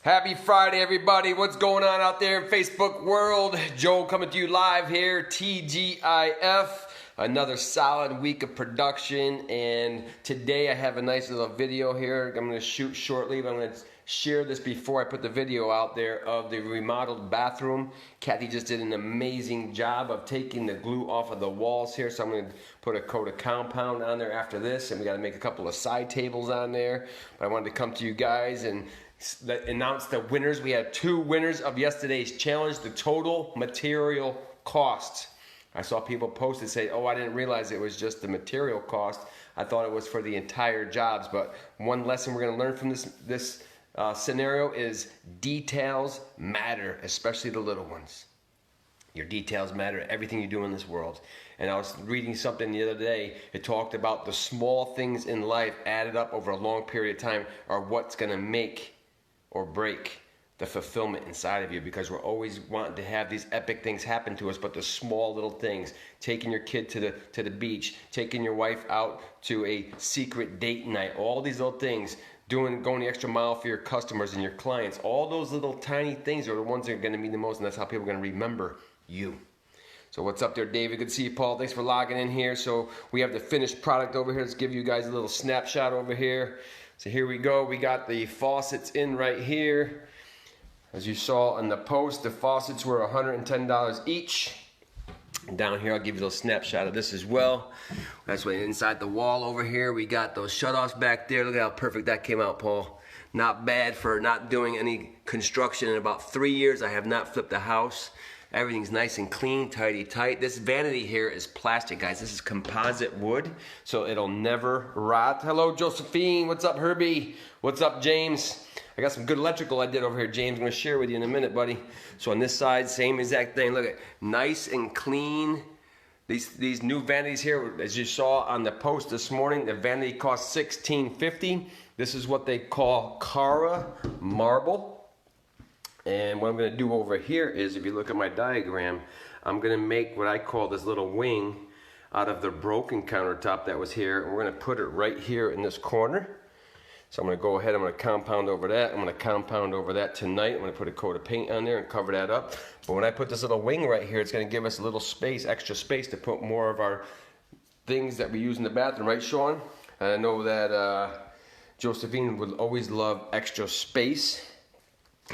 Happy Friday, everybody. What's going on out there in Facebook world? Joe coming to you live here, TGIF. Another solid week of production, and today I have a nice little video here I'm going to shoot shortly, but I'm going to share this before I put the video out there of the remodeled bathroom. Kathy just did an amazing job of taking the glue off of the walls here, so I'm going to put a coat of compound on there after this, and we got to make a couple of side tables on there. But I wanted to come to you guys and announce the winners. We had two winners of yesterday's challenge, the total material cost. I saw people post and say, oh, I didn't realize it was just the material cost. I thought it was for the entire jobs. But one lesson we're going to learn from this scenario is details matter, especially the little ones. Your details matter, everything you do in this world. And I was reading something the other day. It talked about the small things in life added up over a long period of time are what's going to make or break the fulfillment inside of you, because we're always wanting to have these epic things happen to us, but the small little things, taking your kid to the beach, taking your wife out to a secret date night, all these little things, going the extra mile for your customers and your clients, all those little tiny things are the ones that are going to mean the most, and that's how people are going to remember you. So what's up there, David? Good to see you, Paul. Thanks for logging in here. So we have the finished product over here. Let's give you guys a little snapshot over here. So here we go. We got the faucets in right here. As you saw in the post, the faucets were $110 each. Down here, I'll give you a little snapshot of this as well. That's what inside the wall over here. We got those shutoffs back there. Look at how perfect that came out, Paul. Not bad for not doing any construction in about 3 years. I have not flipped a house. Everything's nice and clean, tidy, tight. This vanity here is plastic, guys. This is composite wood, so it'll never rot. Hello, Josephine. What's up, Herbie? What's up, James? I got some good electrical I did over here, James. I'm going to share with you in a minute, buddy. So on this side, same exact thing. Look at nice and clean. These new vanities here, as you saw on the post this morning, the vanity cost $16.50. This is what they call Cara marble. And what I'm going to do over here is, if you look at my diagram, I'm going to make what I call this little wing out of the broken countertop that was here. And we're going to put it right here in this corner. So I'm going to go ahead, I'm going to compound over that. I'm going to compound over that tonight. I'm going to put a coat of paint on there and cover that up. But when I put this little wing right here, it's going to give us a little space, extra space to put more of our things that we use in the bathroom. Right, Sean? And I know that Josephine would always love extra space.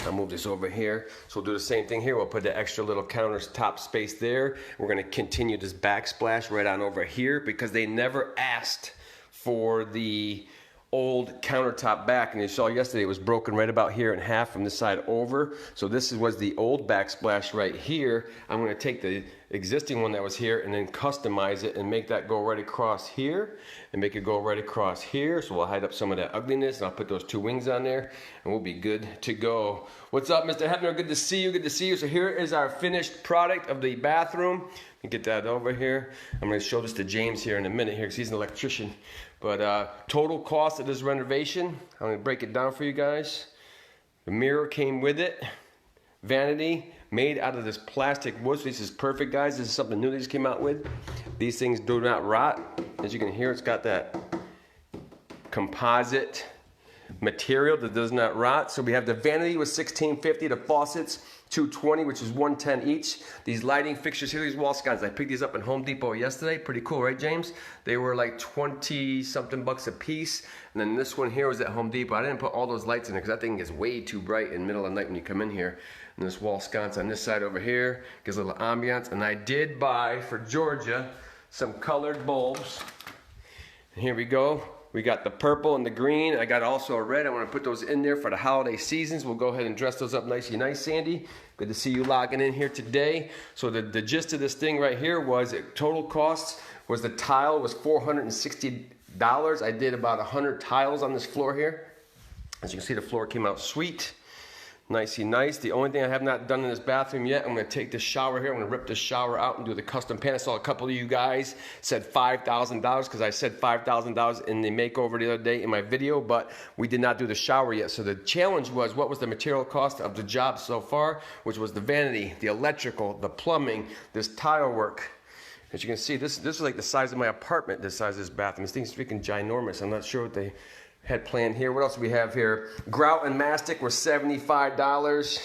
I'll move this over here. So we'll do the same thing here. We'll put the extra little countertop space there. We're going to continue this backsplash right on over here, because they never asked for the old countertop back, and you saw yesterday it was broken right about here in half from this side over. So this was the old backsplash right here. I'm going to take the existing one that was here and then customize it and make that go right across here and make it go right across here. So we'll hide up some of that ugliness, and I'll put those two wings on there and we'll be good to go. What's up, Mr. Hebner? Good to see you. Good to see you. So here is our finished product of the bathroom. Let me get that over here. I'm going to show this to James here in a minute here, because he's an electrician. But total cost of this renovation, I'm going to break it down for you guys. The mirror came with it. Vanity made out of this plastic wood. So this is perfect, guys. This is something new they just came out with. These things do not rot. As you can hear, it's got that composite material that does not rot. So we have the vanity with $16.50, the faucets $220, which is $110 each. These lighting fixtures here, these wall sconces, I picked these up in Home Depot yesterday. Pretty cool, right, James? They were like 20 something bucks a piece. And then this one here was at Home Depot. I didn't put all those lights in there because that thing gets way too bright in the middle of the night when you come in here. And this wall sconce on this side over here gives a little ambiance. And I did buy for Georgia some colored bulbs. And here we go. We got the purple and the green. I got also a red. I want to put those in there for the holiday seasons. We'll go ahead and dress those up nicely nice, Sandy. Good to see you logging in here today. So the gist of this thing right here was total costs was the tile was $460. I did about 100 tiles on this floor here. As you can see, the floor came out sweet. Nicey nice. The only thing I have not done in this bathroom yet, I'm going to take this shower here. I'm going to rip this shower out and do the custom pan. I saw a couple of you guys said $5,000 because I said $5,000 in the makeover the other day in my video, but we did not do the shower yet. So the challenge was, what was the material cost of the job so far, which was the vanity, the electrical, the plumbing, this tile work. As you can see, this is like the size of my apartment, the size of this bathroom. This thing's freaking ginormous. I'm not sure what they had planned here. What else do we have here? Grout and mastic were $75.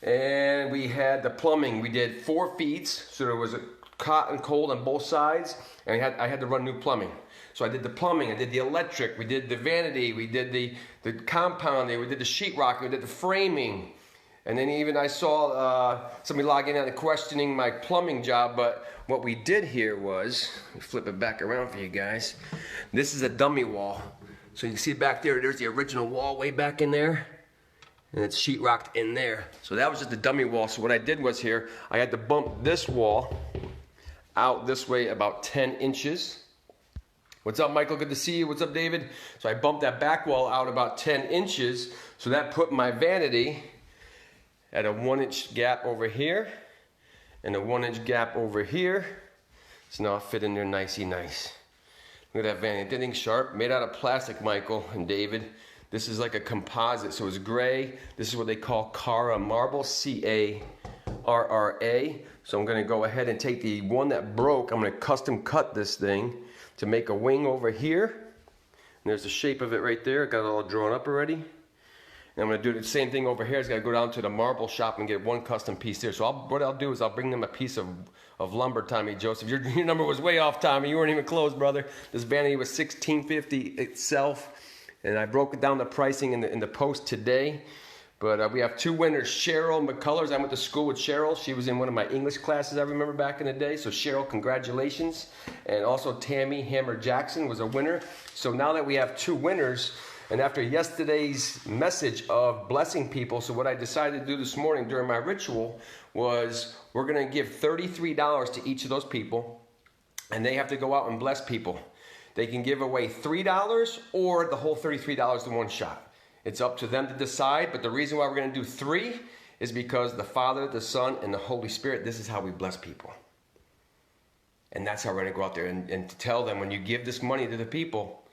And we had the plumbing. We did 4 feeds, so there was a hot and cold on both sides, and I had to run new plumbing. So I did the plumbing, I did the electric, we did the vanity, we did the compounding, we did the sheetrock, we did the framing. And then even I saw somebody logging in and questioning my plumbing job, but what we did here was, let me flip it back around for you guys. This is a dummy wall. So you can see back there, there's the original wall way back in there. And it's sheetrocked in there. So that was just the dummy wall. So what I did was here, I had to bump this wall out this way about 10 inches. What's up, Michael? Good to see you. What's up, David? So I bumped that back wall out about 10 inches. So that put my vanity at a 1-inch gap over here and a 1-inch gap over here. So now I'll fit in there nicey nice. Look at that vanity. That thing's sharp. Made out of plastic, Michael and David. This is like a composite, so it's gray. This is what they call Carrara marble, C-A-R-R-A. So I'm gonna go ahead and take the one that broke, I'm gonna custom cut this thing to make a wing over here. And there's the shape of it right there. I got it all drawn up already. And I'm gonna do the same thing over here. I gotta go down to the marble shop and get one custom piece there. So what I'll do is I'll bring them a piece of lumber, Tommy Joseph. Your number was way off, Tommy. You weren't even close, brother. This vanity was $16.50 itself. And I broke down the pricing in the post today. But we have 2 winners, Cheryl McCullers. I went to school with Cheryl. She was in one of my English classes I remember back in the day. So Cheryl, congratulations. And also Tammy Hammer Jackson was a winner. So now that we have 2 winners, and after yesterday's message of blessing people, so what I decided to do this morning during my ritual was we're gonna give $33 to each of those people, and they have to go out and bless people. They can give away $3 or the whole $33 in one shot. It's up to them to decide, but the reason why we're going to do 3 is because the Father, the Son, and the Holy Spirit, this is how we bless people. And that's how we're going to go out there and to tell them when you give this money to the people,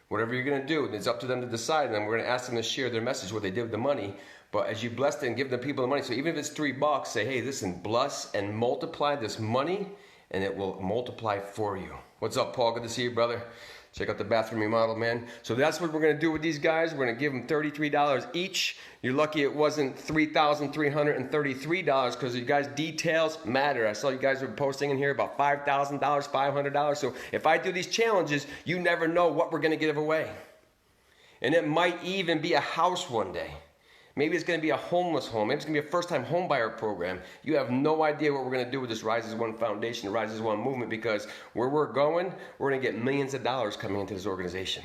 whatever you're going to do, it's up to them to decide. And then we're going to ask them to share their message, what they did with the money. But as you bless them and give the people the money, so even if it's $3, say, hey, listen, bless and multiply this money, and it will multiply for you. What's up, Paul? Good to see you, brother. Check out the bathroom remodel, man. So that's what we're going to do with these guys. We're going to give them $33 each. You're lucky it wasn't $3,333 because you guys' details matter. I saw you guys were posting in here about $5,000, $500. So if I do these challenges, you never know what we're going to give away. And it might even be a house one day. Maybe it's going to be a homeless home. Maybe it's going to be a first-time home buyer program. You have no idea what we're going to do with this Rise as One Foundation, the Rise as One movement, because where we're going, we're going to get millions of dollars coming into this organization.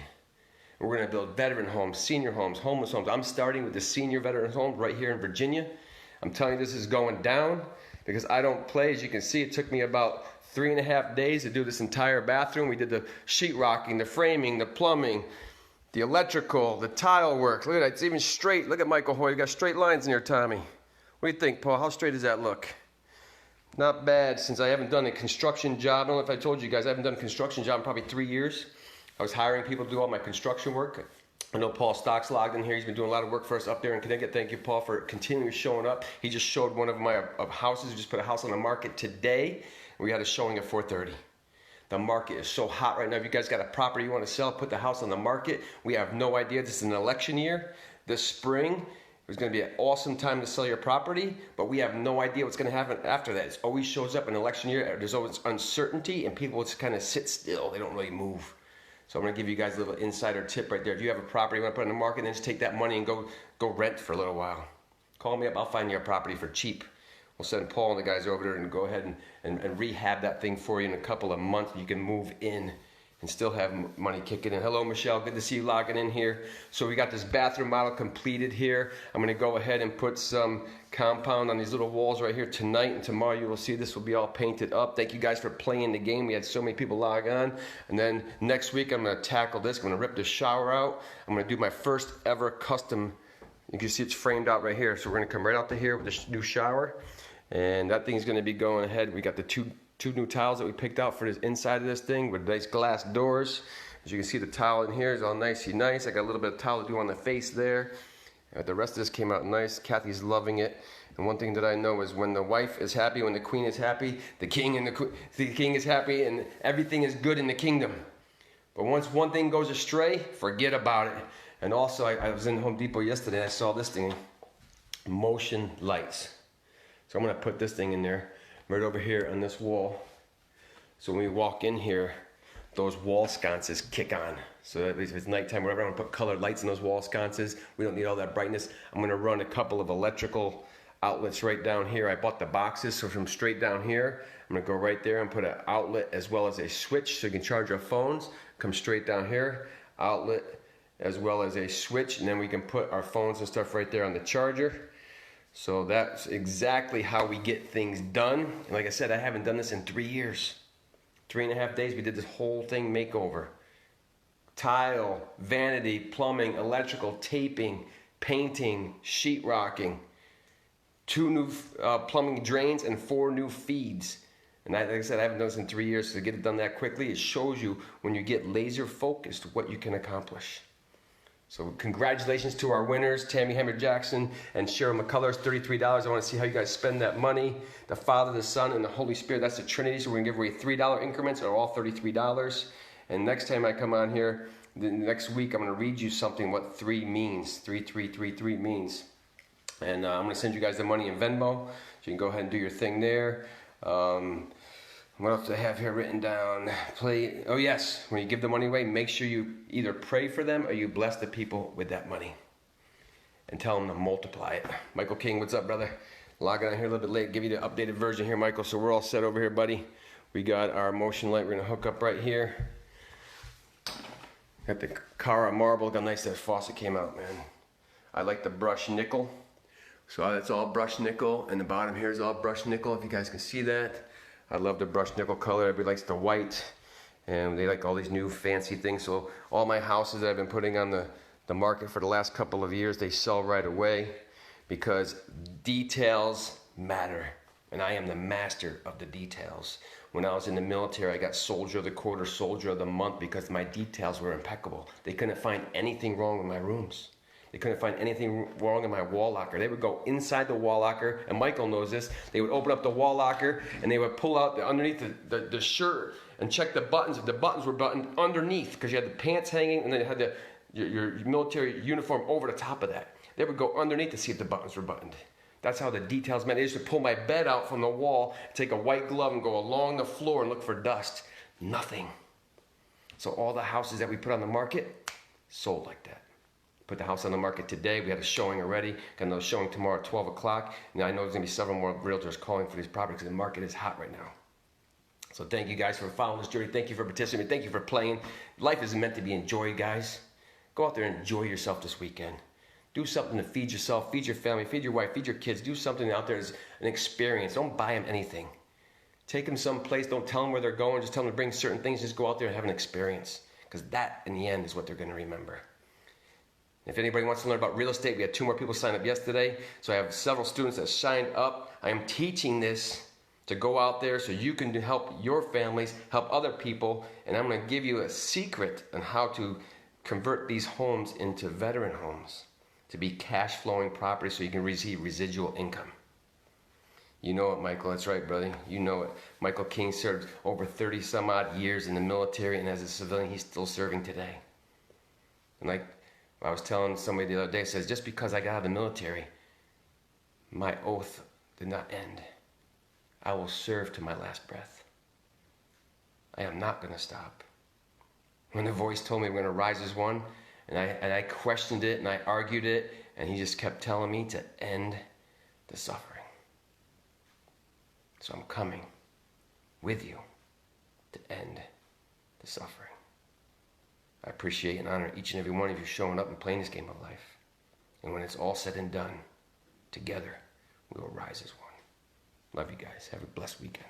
We're going to build veteran homes, senior homes, homeless homes. I'm starting with the senior veterans home right here in Virginia. I'm telling you, this is going down because I don't play. As you can see, it took me about 3.5 days to do this entire bathroom. We did the sheetrocking, the framing, the plumbing, the electrical, the tile work. Look at that, it's even straight. Look at Michael Hoy, you got straight lines in here, Tommy. What do you think, Paul? How straight does that look? Not bad, since I haven't done a construction job. I don't know if I told you guys, I haven't done a construction job in probably 3 years. I was hiring people to do all my construction work. I know Paul Stock's logged in here. He's been doing a lot of work for us up there in Connecticut. Thank you, Paul, for continuing showing up. He just showed one of my houses. We just put a house on the market today. We had a showing at 4:30. The market is so hot right now. If you guys got a property you want to sell, put the house on the market. We have no idea. This is an election year. This spring is going to be an awesome time to sell your property, but we have no idea what's going to happen after that. It always shows up in election year. There's always uncertainty, and people just kind of sit still. They don't really move. So I'm going to give you guys a little insider tip right there. If you have a property you want to put on the market, then just take that money and go rent for a little while. Call me up. I'll find you a property for cheap. We'll send Paul and the guys over there and go ahead and rehab that thing for you in a couple of months. You can move in and still have money kicking in. Hello, Michelle. Good to see you logging in here. So we got this bathroom model completed here. I'm going to go ahead and put some compound on these little walls right here tonight. And tomorrow you will see this will be all painted up. Thank you guys for playing the game. We had so many people log on. And then next week I'm going to tackle this. I'm going to rip the shower out. I'm going to do my first ever custom. You can see it's framed out right here. So we're going to come right out to here with this new shower. And that thing's going to be going ahead. We got the two new tiles that we picked out for this inside of this thing with nice glass doors. As you can see, the tile in here is all nicey nice. I got a little bit of tile to do on the face there. The rest of this came out nice. Kathy's loving it. And one thing that I know is when the wife is happy, when the queen is happy, the king is happy, and everything is good in the kingdom. But once one thing goes astray, forget about it. And also, I was in Home Depot yesterday and I saw this thing, motion lights. So I'm gonna put this thing in there, right over here on this wall. So when we walk in here, those wall sconces kick on. So if it's nighttime, whatever, I'm gonna put colored lights in those wall sconces. We don't need all that brightness. I'm gonna run a couple of electrical outlets right down here. I bought the boxes, so from straight down here, I'm gonna go right there and put an outlet as well as a switch so you can charge your phones. Come straight down here, outlet as well as a switch, and then we can put our phones and stuff right there on the charger. So that's exactly how we get things done. And like I said, I haven't done this in 3 years. 3.5 days, we did this whole thing makeover. Tile, vanity, plumbing, electrical, taping, painting, sheetrocking, 2 new plumbing drains and 4 new feeds. And like I said, I haven't done this in 3 years, so to get it done that quickly, it shows you when you get laser focused what you can accomplish. So congratulations to our winners, Tammy Hammer Jackson and Cheryl McCullers, $33. I want to see how you guys spend that money. The Father, the Son, and the Holy Spirit, that's the Trinity. So we're going to give away $3 increments, or all $33. And next time I come on here, the next week, I'm going to read you something what 3 means, 3333 means. And I'm going to send you guys the money in Venmo, so you can go ahead and do your thing there. What else do I have here written down? Oh yes, when you give the money away, make sure you either pray for them or you bless the people with that money. And tell them to multiply it. Michael King, what's up, brother? Logging on here a little bit late. Give you the updated version here, Michael. So we're all set over here, buddy. We got our motion light we're gonna hook up right here. Got the Cara marble. Look how nice that faucet came out, man. I like the brushed nickel. So that's all brushed nickel, and the bottom here is all brushed nickel, if you guys can see that. I love the brushed nickel color. Everybody likes the white, and they like all these new fancy things. So all my houses that I've been putting on the market for the last couple of years, they sell right away because details matter. And I am the master of the details. When I was in the military, I got Soldier of the Quarter, Soldier of the Month because my details were impeccable. They couldn't find anything wrong with my rooms. They couldn't find anything wrong in my wall locker. They would go inside the wall locker, and Michael knows this. They would open up the wall locker, and they would pull out underneath the shirt and check the buttons. If the buttons were buttoned underneath, because you had the pants hanging, and then you had your military uniform over the top of that. They would go underneath to see if the buttons were buttoned. That's how the details meant. They used to pull my bed out from the wall, take a white glove, and go along the floor and look for dust. Nothing. So all the houses that we put on the market sold like that. Put the house on the market today. We had a showing already. Got another showing tomorrow at 12 o'clock. Now I know there's going to be several more realtors calling for these properties because the market is hot right now. So thank you guys for following this journey. Thank you for participating. Thank you for playing. Life is meant to be enjoyed, guys. Go out there and enjoy yourself this weekend. Do something to feed yourself, feed your family, feed your wife, feed your kids. Do something out there as an experience. Don't buy them anything. Take them someplace. Don't tell them where they're going. Just tell them to bring certain things. Just go out there and have an experience, because that, in the end, is what they're going to remember. If anybody wants to learn about real estate, we had 2 more people sign up yesterday. So I have several students that signed up. I am teaching this to go out there so you can help your families, help other people. And I'm going to give you a secret on how to convert these homes into veteran homes, to be cash flowing property so you can receive residual income. You know it, Michael. That's right, brother. You know it. Michael King served over 30 some odd years in the military, and as a civilian, he's still serving today. And like I was telling somebody the other day, says, just because I got out of the military, my oath did not end. I will serve to my last breath. I am not going to stop. When the voice told me we're going to rise as one, and I questioned it and I argued it, and he just kept telling me to end the suffering. So I'm coming with you to end the suffering. I appreciate and honor each and every one of you showing up and playing this game of life. And when it's all said and done, together, we will rise as one. Love you guys. Have a blessed weekend.